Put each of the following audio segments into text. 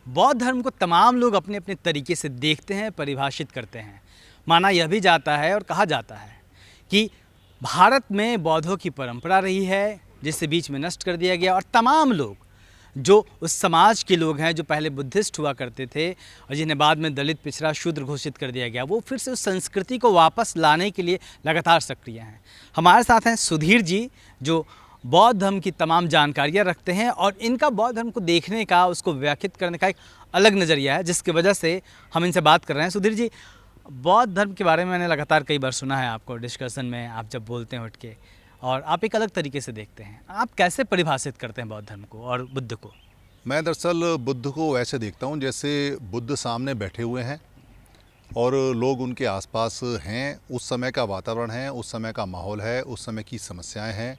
बौद्ध धर्म को तमाम लोग अपने अपने तरीके से देखते हैं, परिभाषित करते हैं। माना यह भी जाता है और कहा जाता है कि भारत में बौद्धों की परंपरा रही है, जिसे बीच में नष्ट कर दिया गया, और तमाम लोग जो उस समाज के लोग हैं जो पहले बुद्धिस्ट हुआ करते थे और जिन्हें बाद में दलित, पिछड़ा, शूद्र घोषित कर दिया गया, वो फिर से उस संस्कृति को वापस लाने के लिए लगातार सक्रिय हैं। हमारे साथ हैं सुधीर जी, जो बौद्ध धर्म की तमाम जानकारियाँ रखते हैं और इनका बौद्ध धर्म को देखने का, उसको व्याख्यात करने का एक अलग नज़रिया है, जिसकी वजह से हम इनसे बात कर रहे हैं। सुधीर जी, बौद्ध धर्म के बारे में मैंने लगातार कई बार सुना है आपको डिस्कशन में, आप जब बोलते हैं उठ के, और आप एक अलग तरीके से देखते हैं। आप कैसे परिभाषित करते हैं बौद्ध धर्म को और बुद्ध को? मैं दरअसल बुद्ध को ऐसे देखता हूँ जैसे बुद्ध सामने बैठे हुए हैं और लोग उनके आसपास हैं। उस समय का वातावरण है, उस समय का माहौल है, उस समय की समस्याएं हैं,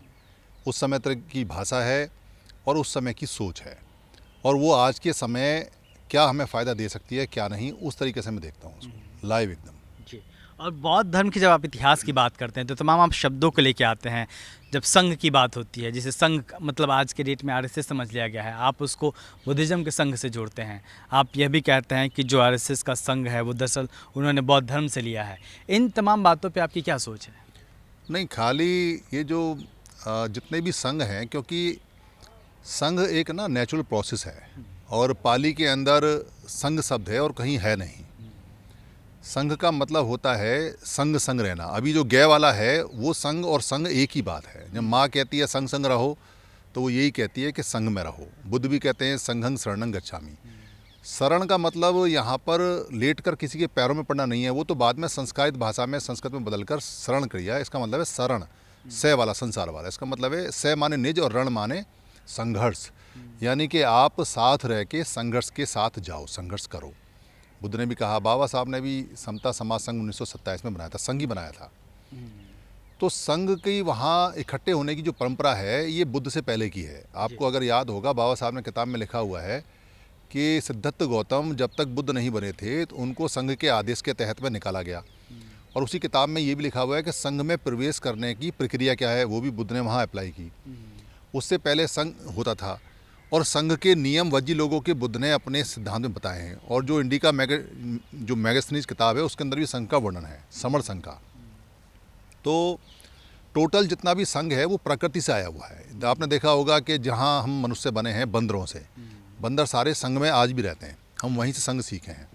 उस समय तरह की भाषा है और उस समय की सोच है, और वो आज के समय क्या हमें फ़ायदा दे सकती है क्या नहीं, उस तरीके से मैं देखता हूँ उसको लाइव एकदम। जी। और बौद्ध धर्म की जब आप इतिहास की बात करते हैं तो तमाम आप शब्दों को लेके आते हैं। जब संघ की बात होती है, जिसे संघ मतलब आज के डेट में आरएसएस समझ लिया गया है, आप उसको बुद्धिज़्म के संघ से जोड़ते हैं। आप यह भी कहते हैं कि जो आरएसएस का संघ है वो दरअसल उन्होंने बौद्ध धर्म से लिया है। इन तमाम बातों पे आपकी क्या सोच है? नहीं, खाली ये जो जितने भी संघ हैं, क्योंकि संघ एक ना नेचुरल प्रोसेस है और पाली के अंदर संघ शब्द है और कहीं है नहीं। संघ का मतलब होता है संग संग रहना। अभी जो गय वाला है वो संघ और संग एक ही बात है। जब माँ कहती है संग संग रहो तो वो यही कहती है कि संग में रहो। बुद्ध भी कहते हैं संघं शरणं गच्छामि। शरण का मतलब यहाँ पर लेट कर किसी के पैरों में पड़ना नहीं है, वो तो बाद में संस्कारित भाषा में संस्कृत में बदलकर शरण क्रिया, इसका मतलब है शरण, स वाला, संसार वाला। इसका मतलब है स माने निज और रण माने संघर्ष, यानी कि आप साथ रह के संघर्ष के साथ जाओ, संघर्ष करो। बुद्ध ने भी कहा, बाबा साहब ने भी समता समाज संघ 1927 में बनाया था, संघ ही बनाया था। तो संघ की वहाँ इकट्ठे होने की जो परंपरा है ये बुद्ध से पहले की है। आपको अगर याद होगा, बाबा साहब ने किताब में लिखा हुआ है कि सिद्धार्थ गौतम जब तक बुद्ध नहीं बने थे तो उनको संघ के आदेश के तहत में निकाला गया। और उसी किताब में ये भी लिखा हुआ है कि संघ में प्रवेश करने की प्रक्रिया क्या है, वो भी बुद्ध ने वहाँ अप्लाई की। उससे पहले संघ होता था और संघ के नियम वजी लोगों के बुद्ध ने अपने सिद्धांत में बताए हैं। और जो इंडिका जो मैगस्थनीज किताब है उसके अंदर भी संघ का वर्णन है, समण संघ का। तो टोटल जितना भी संघ है वो प्रकृति से आया हुआ है। आपने देखा होगा कि जहाँ हम मनुष्य बने हैं बंदरों से, बंदर सारे संघ में आज भी रहते हैं, हम वहीं से संघ सीखे हैं।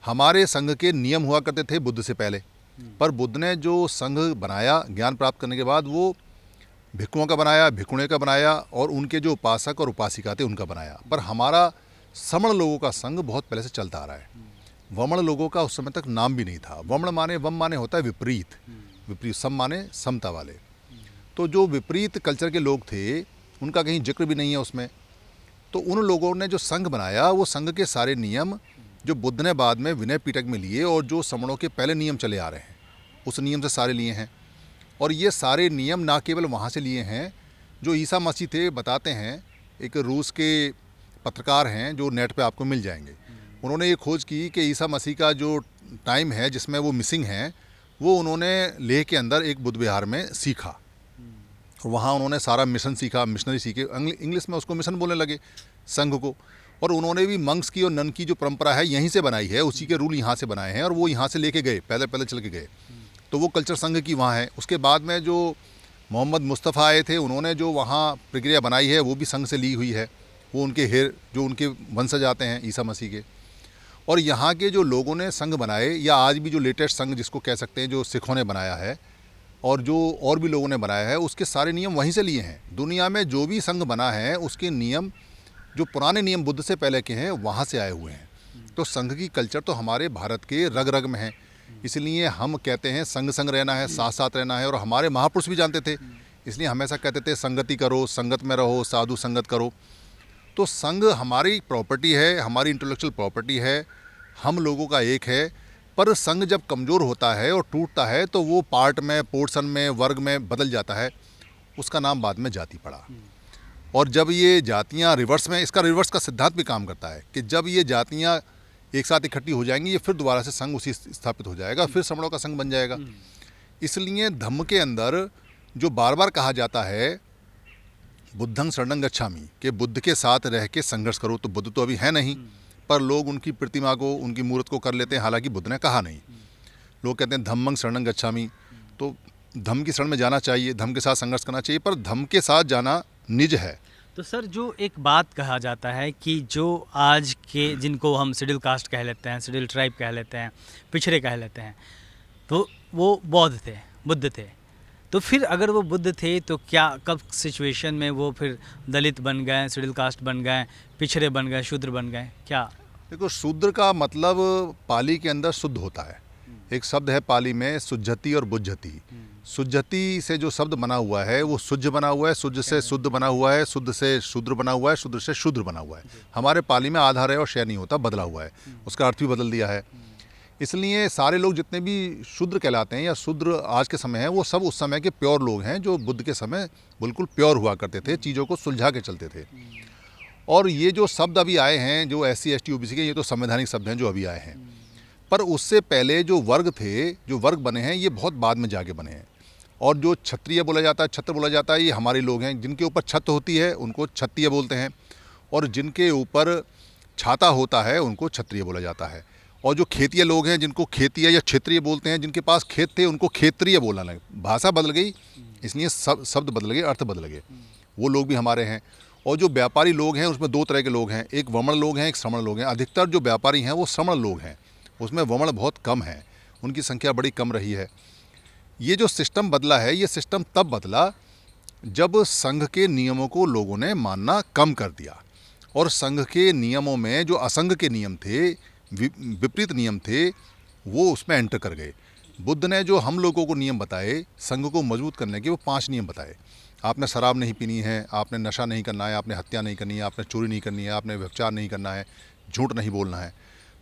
हमारे संघ के नियम हुआ करते थे बुद्ध से पहले, पर बुद्ध ने जो संघ बनाया ज्ञान प्राप्त करने के बाद, वो भिक्षुओं का बनाया, भिक्षुणी का बनाया और उनके जो उपासक और उपासिका थे उनका बनाया। पर हमारा समण लोगों का संघ बहुत पहले से चलता आ रहा है। वमण लोगों का उस समय तक नाम भी नहीं था। वमण माने, वम माने होता है विपरीत, विपरीत, सम माने समता वाले। तो जो विपरीत कल्चर के लोग थे उनका कहीं जिक्र भी नहीं है उसमें। तो उन लोगों ने जो संघ बनाया, वो संघ के सारे नियम जो बुद्ध ने बाद में विनय पिटक में लिए और जो समणों के पहले नियम चले आ रहे हैं उस नियम से सारे लिए हैं। और ये सारे नियम ना केवल वहाँ से लिए हैं, जो ईसा मसीह थे, बताते हैं, एक रूस के पत्रकार हैं जो नेट पे आपको मिल जाएंगे, उन्होंने ये खोज की कि ईसा मसीह का जो टाइम है जिसमें वो मिसिंग हैं, वो उन्होंने लेह के अंदर एक बुद्ध विहार में सीखा। और वहाँ उन्होंने सारा मिशन सीखा, मिशनरी सीखे, इंग्लिश में उसको मिशन बोलने लगे संघ को। और उन्होंने भी मंक्स की और नन की जो परंपरा है यहीं से बनाई है, उसी के रूल यहाँ से बनाए हैं और वो यहाँ से लेके गए, पहले चल के गए। तो वो कल्चर संघ की वहाँ है। उसके बाद में जो मोहम्मद मुस्तफ़ा आए थे, उन्होंने जो वहाँ प्रक्रिया बनाई है वो भी संघ से ली हुई है। वो उनके जो उनके वंशज आते हैं ईसा मसीह के। और यहाँ के जो लोगों ने संघ बनाए, या आज भी जो लेटेस्ट संघ जिसको कह सकते हैं, जो सिखों ने बनाया है और जो और भी लोगों ने बनाया है, उसके सारे नियम वहीं से लिए हैं। दुनिया में जो भी संघ बना है उसके नियम, जो पुराने नियम बुद्ध से पहले के हैं, वहाँ से आए हुए हैं। तो संघ की कल्चर तो हमारे भारत के रग रग में है। इसलिए हम कहते हैं संग संग रहना है, साथ साथ रहना है। और हमारे महापुरुष भी जानते थे, इसलिए हमेशा कहते थे संगति करो, संगत में रहो, साधु संगत करो। तो संघ हमारी प्रॉपर्टी है, हमारी इंटेलेक्चुअल प्रॉपर्टी है, हम लोगों का एक है। पर संघ जब कमज़ोर होता है और टूटता है तो वो पार्ट में, पोर्शन में, वर्ग में बदल जाता है। उसका नाम बाद में जाति पड़ा। और जब ये जातियाँ रिवर्स में, इसका रिवर्स का सिद्धांत भी काम करता है कि जब ये जातियाँ एक साथ इकट्ठी हो जाएंगी, ये फिर दोबारा से संघ उसी स्थापित हो जाएगा, फिर समणों का संघ बन जाएगा। इसलिए धम्म के अंदर जो बार बार कहा जाता है बुद्धं शरणं गच्छामि, कि बुद्ध के साथ रह के संघर्ष करो, तो बुद्ध तो अभी है नहीं, पर लोग उनकी प्रतिमा को, उनकी मूर्त को कर लेते हैं, हालांकि बुद्ध ने कहा नहीं। लोग कहते हैं धम्मं शरणं गच्छामि, तो धम्म की शरण में जाना चाहिए, धम्म के साथ संघर्ष करना चाहिए, पर धम्म के साथ जाना निज है। तो सर, जो एक बात कहा जाता है कि जो आज के, जिनको हम शेड्यूल कास्ट कह लेते हैं, शेड्यूल ट्राइब कह लेते हैं, पिछड़े कह लेते हैं, तो वो बौद्ध थे, बुद्ध थे। तो फिर अगर वो बुद्ध थे तो क्या कब सिचुएशन में वो फिर दलित बन गए, शेड्यूल कास्ट बन गए, पिछड़े बन गए, शूद्र बन गए? क्या? देखो, शूद्र का मतलब पाली के अंदर शुद्ध होता है। एक शब्द है पाली में, सुज्जति और बुज्जति। सुज्जति से जो शब्द बना हुआ है वो सुज्ज बना हुआ है, सुज्ज से शुद्ध बना हुआ है, शुद्ध से शूद्र बना हुआ है, शूद्र से शूद्र बना हुआ है। हमारे पाली में आधार है और शय नहीं होता, बदला हुआ है, उसका अर्थ भी बदल दिया है। इसलिए सारे लोग जितने भी शूद्र कहलाते हैं या शूद्र आज के समय हैं, वो सब उस समय के प्योर लोग हैं, जो बुद्ध के समय बिल्कुल प्योर हुआ करते थे, चीज़ों को सुलझा के चलते थे। और ये जो शब्द अभी आए हैं, जो SC ST OBC के, ये तो संवैधानिक शब्द हैं जो अभी आए हैं, पर उससे पहले जो वर्ग थे, जो वर्ग बने हैं, ये बहुत बाद में जाके बने हैं। और जो क्षत्रिय बोला जाता है, छत्र बोला जाता है, ये हमारे लोग हैं। जिनके ऊपर छत होती है उनको क्षत्रिय बोलते हैं, और जिनके ऊपर छाता होता है उनको क्षत्रिय बोला जाता है। और जो खेतीय लोग हैं, जिनको खेतीय या क्षेत्रीय बोलते हैं, जिनके पास खेत थे उनको क्षेत्रीय बोलना लगे। भाषा बदल गई, इसलिए शब्द बदल गए, अर्थ बदल गए। वो लोग भी हमारे हैं। और जो व्यापारी लोग हैं उसमें दो तरह के लोग हैं, एक वमन लोग हैं, एक श्रमण लोग हैं। अधिकतर जो व्यापारी हैं वो श्रमण लोग हैं, उसमें वमन बहुत कम है, उनकी संख्या बड़ी कम रही है। ये जो सिस्टम बदला है, ये सिस्टम तब बदला जब संघ के नियमों को लोगों ने मानना कम कर दिया, और संघ के नियमों में जो असंघ के नियम थे, विपरीत नियम थे, वो उसमें एंटर कर गए। बुद्ध ने जो हम लोगों को नियम बताए संघ को मजबूत करने के, वो 5 नियम बताए। आपने शराब नहीं पीनी है, आपने नशा नहीं करना है, आपने हत्या नहीं करनी है, आपने चोरी नहीं करनी है, आपने व्यभिचार नहीं करना है, झूठ नहीं बोलना है।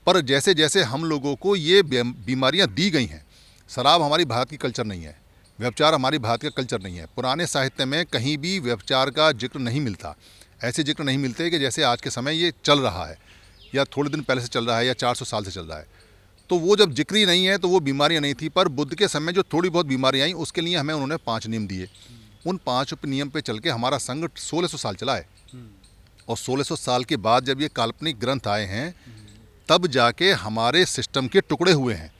पर जैसे जैसे हम लोगों को ये बीमारियां दी गई हैं, शराब हमारी भारत की कल्चर नहीं है, व्यभिचार हमारी भारत का कल्चर नहीं है। पुराने साहित्य में कहीं भी व्यभिचार का जिक्र नहीं मिलता, ऐसे जिक्र नहीं मिलते कि जैसे आज के समय ये चल रहा है, या थोड़े दिन पहले से चल रहा है, या 400 साल से चल रहा है। तो वो जब जिक्र ही नहीं है तो वो बीमारियां नहीं थी। पर बुद्ध के समय जो थोड़ी बहुत बीमारियां आई, उसके लिए हमें उन्होंने 5 नियम दिए। उन 5 नियम पे चल के हमारा संघ 1600 साल चला है। और 1600 साल के बाद जब ये काल्पनिक ग्रंथ आए हैं, तब जाके हमारे सिस्टम के टुकड़े हुए हैं,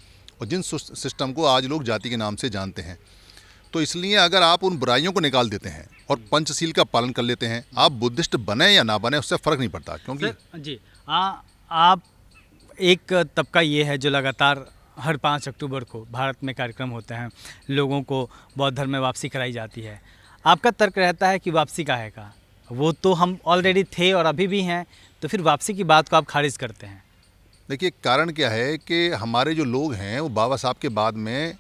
और जिन सिस्टम को आज लोग जाति के नाम से जानते हैं। तो इसलिए अगर आप उन बुराइयों को निकाल देते हैं और पंचशील का पालन कर लेते हैं, आप बुद्धिस्ट बने या ना बने उससे फ़र्क नहीं पड़ता। क्योंकि जी, आप एक तबका ये है जो लगातार हर 5 अक्टूबर को भारत में कार्यक्रम होते हैं, लोगों को बौद्ध धर्म में वापसी कराई जाती है। आपका तर्क रहता है कि वापसी काहे का, वो तो हम ऑलरेडी थे और अभी भी हैं, तो फिर वापसी की बात को आप खारिज करते हैं? देखिए, कारण क्या है कि हमारे जो लोग हैं वो बाबा साहब के बाद में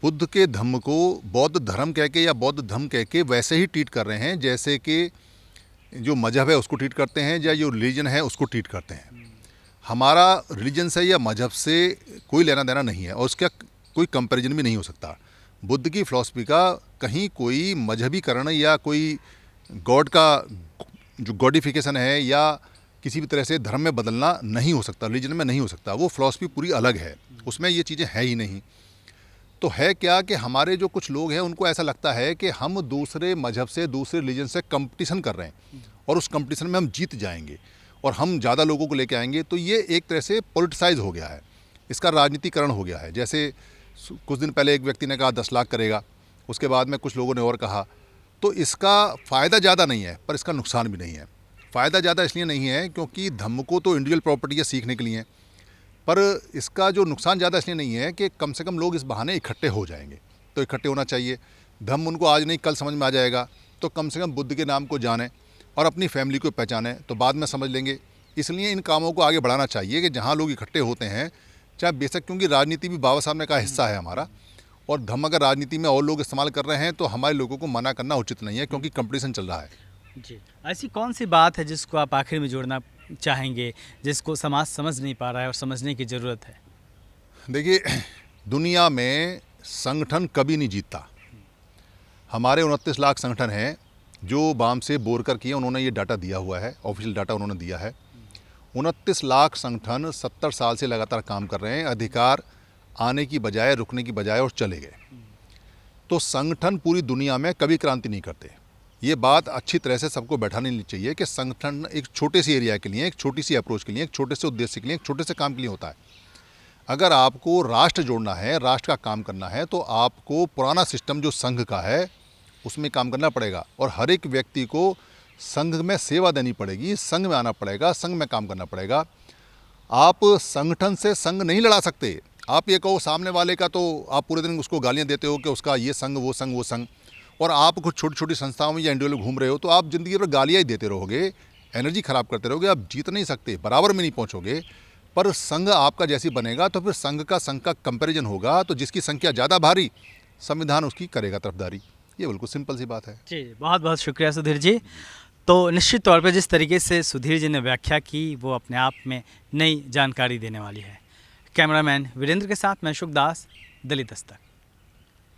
बुद्ध के धम्म को बौद्ध धर्म कह के या बौद्ध धम्म कह के वैसे ही ट्रीट कर रहे हैं जैसे कि जो मजहब है उसको ट्रीट करते हैं, या जो रिलीजन है उसको ट्रीट करते हैं। हमारा रिलीजन से या मजहब से कोई लेना देना नहीं है, और उसका कोई कंपैरिजन भी नहीं हो सकता। बुद्ध की फ़िलॉसफी का कहीं कोई मजहबीकरण या कोई गॉड का जो गॉडिफिकेशन है या किसी भी तरह से धर्म में बदलना नहीं हो सकता, रिलीजन में नहीं हो सकता। वो फ़िलॉसफी पूरी अलग है, उसमें ये चीज़ें हैं ही नहीं। तो है क्या कि हमारे जो कुछ लोग हैं उनको ऐसा लगता है कि हम दूसरे मजहब से, दूसरे रिलीजन से कंपटीशन कर रहे हैं, और उस कंपटीशन में हम जीत जाएंगे और हम ज़्यादा लोगों को लेके आएंगे। तो ये एक तरह से पॉलिटिसाइज हो गया है, इसका राजनीतिकरण हो गया है। जैसे कुछ दिन पहले एक व्यक्ति ने कहा 10 लाख करेगा, उसके बाद में कुछ लोगों ने और कहा। तो इसका फ़ायदा ज़्यादा नहीं है, पर इसका नुकसान भी नहीं है। फ़ायदा ज़्यादा इसलिए नहीं है क्योंकि धम्म को तो इंडिविजुअल प्रॉपर्टी है सीखने के लिए, पर इसका जो नुकसान ज़्यादा इसलिए नहीं है कि कम से कम लोग इस बहाने इकट्ठे हो जाएंगे। तो इकट्ठे होना चाहिए। धम्म उनको आज नहीं कल समझ में आ जाएगा, तो कम से कम बुद्ध के नाम को जानें और अपनी फैमिली को पहचानें, तो बाद में समझ लेंगे। इसलिए इन कामों को आगे बढ़ाना चाहिए कि जहाँ लोग इकट्ठे होते हैं, चाहे बेशक, क्योंकि राजनीति भी बाबा साहब ने का हिस्सा है हमारा, और धम्म अगर राजनीति में और लोग इस्तेमाल कर रहे हैं तो हमारे लोगों को मना करना उचित नहीं है, क्योंकि कंपटीशन चल रहा है। जी, ऐसी कौन सी बात है जिसको आप आखिर में जोड़ना चाहेंगे, जिसको समाज समझ नहीं पा रहा है और समझने की ज़रूरत है? देखिए, दुनिया में संगठन कभी नहीं जीतता। हमारे 29 लाख संगठन हैं जो बाम से बोर कर किए, उन्होंने ये डाटा दिया हुआ है, ऑफिशियल डाटा उन्होंने दिया है। 29 लाख संगठन 70 साल से लगातार काम कर रहे हैं, अधिकार आने की बजाय, रुकने की बजाय, और चले गए। तो संगठन पूरी दुनिया में कभी क्रांति नहीं करते। ये बात अच्छी तरह से सबको बैठानी नहीं चाहिए कि संगठन एक छोटे सी एरिया के लिए, एक छोटी सी अप्रोच के लिए, एक छोटे से उद्देश्य के लिए, एक छोटे से काम के लिए होता है। अगर आपको राष्ट्र जोड़ना है, राष्ट्र का काम करना है, तो आपको पुराना सिस्टम जो संघ का है उसमें काम करना पड़ेगा और हर एक व्यक्ति को संघ में सेवा देनी पड़ेगी, संघ में आना पड़ेगा, संघ में काम करना पड़ेगा। आप संगठन से संघ नहीं लड़ा सकते। आप ये कहो सामने वाले का, तो आप पूरे दिन उसको गालियां देते हो कि उसका ये संघ, वो संघ, वो संघ, और आप कुछ छोटी छोटी संस्थाओं में या इंडिविजुअल घूम रहे हो, तो आप ज़िंदगी भर गालियाँ ही देते रहोगे, एनर्जी खराब करते रहोगे, आप जीत नहीं सकते, बराबर में नहीं पहुँचोगे। पर संघ आपका जैसी बनेगा तो फिर संघ का कंपैरिजन होगा, तो जिसकी संख्या ज़्यादा भारी, संविधान उसकी करेगा तरफदारी। ये बिल्कुल सिंपल सी बात है। जी, बहुत बहुत शुक्रिया सुधीर जी। तो निश्चित तौर पे जिस तरीके से सुधीर जी ने व्याख्या की वो अपने आप में नई जानकारी देने वाली है। कैमरामैन वीरेंद्र के साथ मैं शुक दास, दिल्ली दस्तक।